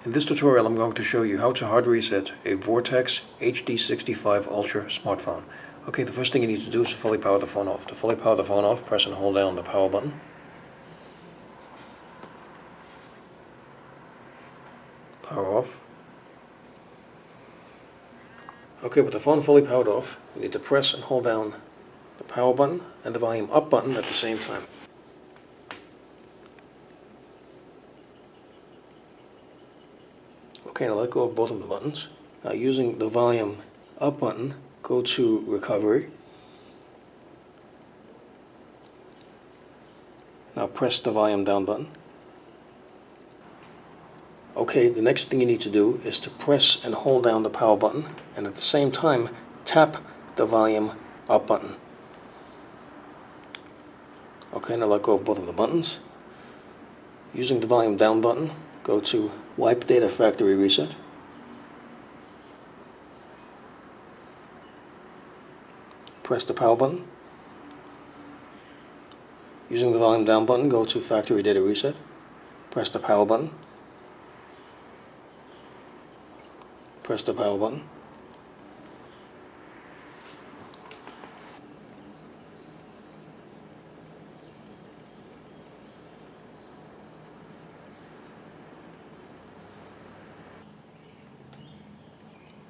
In this tutorial I'm going to show you how to hard reset a Vortex HD65 Ultra smartphone. Okay, the first thing you need to do is to fully power the phone off. To fully power the phone off, press and hold down the power button. Power off. Okay, with the phone fully powered off, you need to press and hold down the power button and the volume up button at the same time. Okay, now let go of both of the buttons. Now using the volume up button, go to recovery. Now press the volume down button. Okay, the next thing you need to do is to press and hold down the power button and at the same time tap the volume up button. Okay, now let go of both of the buttons. Using the volume down button, go to Wipe Data Factory Reset. Press the power button. Using the volume down button, go to Factory Data Reset. Press the power button. Press the power button.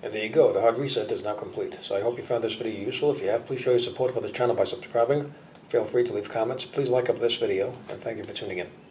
And there you go, the hard reset is now complete. So I hope you found this video useful. If you have, please show your support for this channel by subscribing. Feel free to leave comments. Please like up this video, and thank you for tuning in.